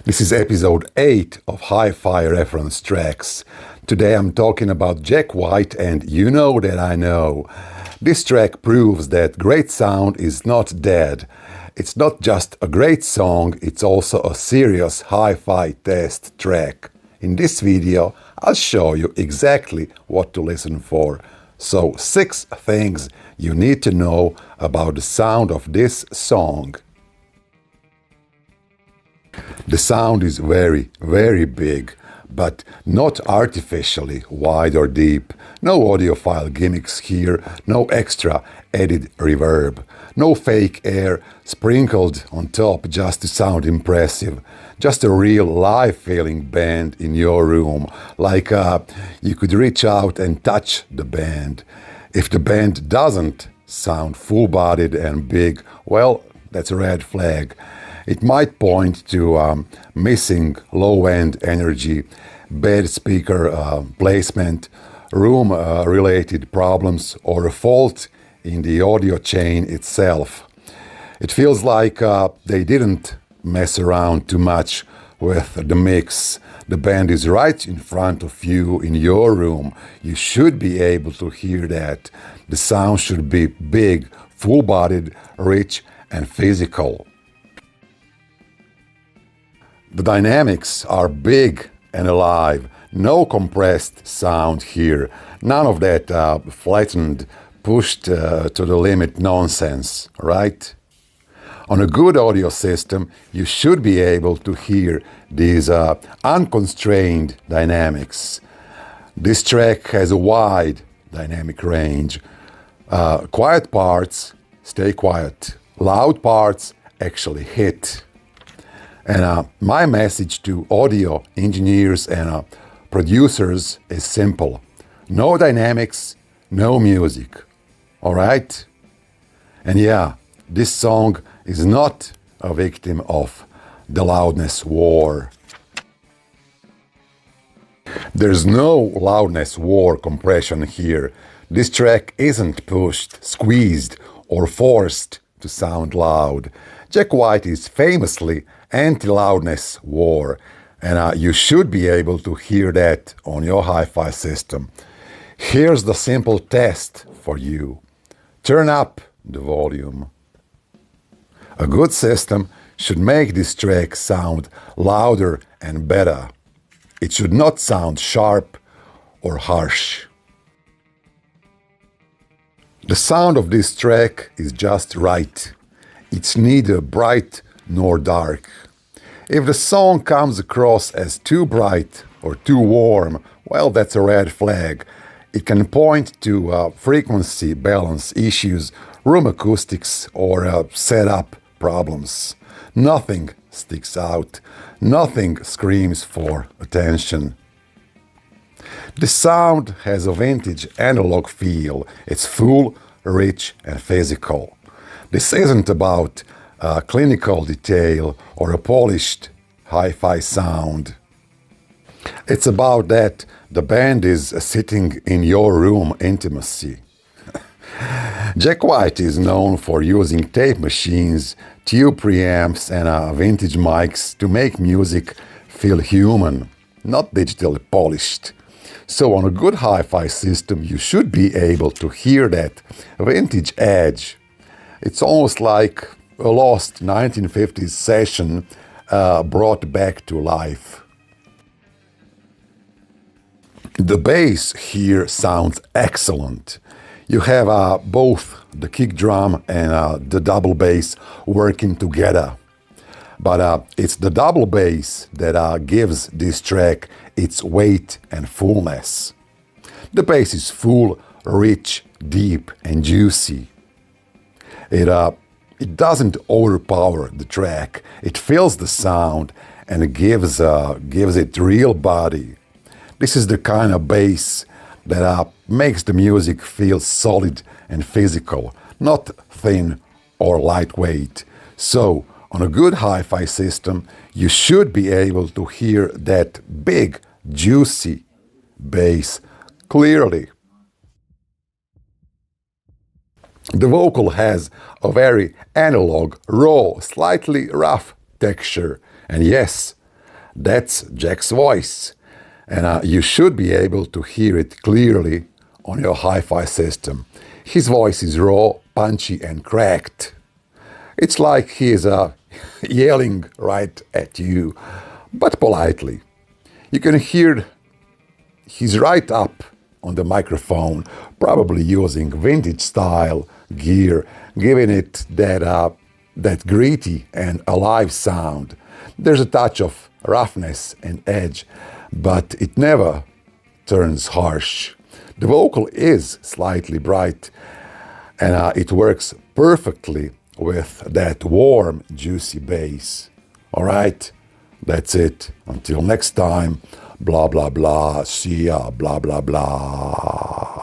This is episode 8 of Hi-Fi Reference Tracks. Today I'm talking about Jack White and You Know That I Know. This track proves that great sound is not dead. It's not just a great song, it's also a serious hi-fi test track. In this video, I'll show you exactly what to listen for. So, 6 things you need to know about the sound of this song. The sound is very, very big, but not artificially wide or deep. No audiophile gimmicks here, no extra added reverb, no fake air sprinkled on top just to sound impressive. Just a real live-feeling band in your room, like you could reach out and touch the band. If the band doesn't sound full-bodied and big, well, that's a red flag. It might point to missing low-end energy, bad speaker placement, room-related problems, or a fault in the audio chain itself. It feels like they didn't mess around too much with the mix. The band is right in front of you in your room. You should be able to hear that. The sound should be big, full-bodied, rich, and physical. The dynamics are big and alive. No compressed sound here. None of that flattened, pushed to the limit nonsense, right? On a good audio system, you should be able to hear these unconstrained dynamics. This track has a wide dynamic range. Quiet parts stay quiet. Loud parts actually hit. And my message to audio engineers and producers is simple. No dynamics, no music. All right? And yeah, this song is not a victim of the Loudness War. There's no Loudness War compression here. This track isn't pushed, squeezed, or forced to sound loud. Jack White is famously anti-Loudness War, and you should be able to hear that on your hi-fi system. Here's the simple test for you. Turn up the volume. A good system should make this track sound louder and better. It should not sound sharp or harsh. The sound of this track is just right. It's neither bright nor dark. If the song comes across as too bright or too warm, well, that's a red flag. It can point to frequency balance issues, room acoustics, or setup problems. Nothing sticks out. Nothing screams for attention. The sound has a vintage analog feel. It's full, rich, and physical. This isn't about clinical detail or a polished hi-fi sound. It's about that the band is sitting in your room intimacy. Jack White is known for using tape machines, tube preamps, and vintage mics to make music feel human, not digitally polished. So on a good hi-fi system, you should be able to hear that vintage edge. It's almost like a lost 1950s session brought back to life. The bass here sounds excellent. You have both the kick drum and the double bass working together. But it's the double bass that gives this track its weight and fullness. The bass is full, rich, deep, and juicy. It doesn't overpower the track. It fills the sound and it gives it real body. This is the kind of bass that makes the music feel solid and physical, not thin or lightweight. So, on a good hi-fi system, you should be able to hear that big, juicy bass clearly. The vocal has a very analog, raw, slightly rough texture. And yes, That's Jack's voice, and you should be able to hear it clearly on your hi-fi system. His voice is raw, punchy, and cracked. It's like he is yelling right at you, but politely. You can hear he's right up on the microphone, probably using vintage style gear, giving it that gritty and alive sound. There's a touch of roughness and edge, but it never turns harsh. The vocal is slightly bright, and it works perfectly with that warm, juicy bass. All right, that's it. Until next time, blah, blah, blah, see ya, blah, blah, blah.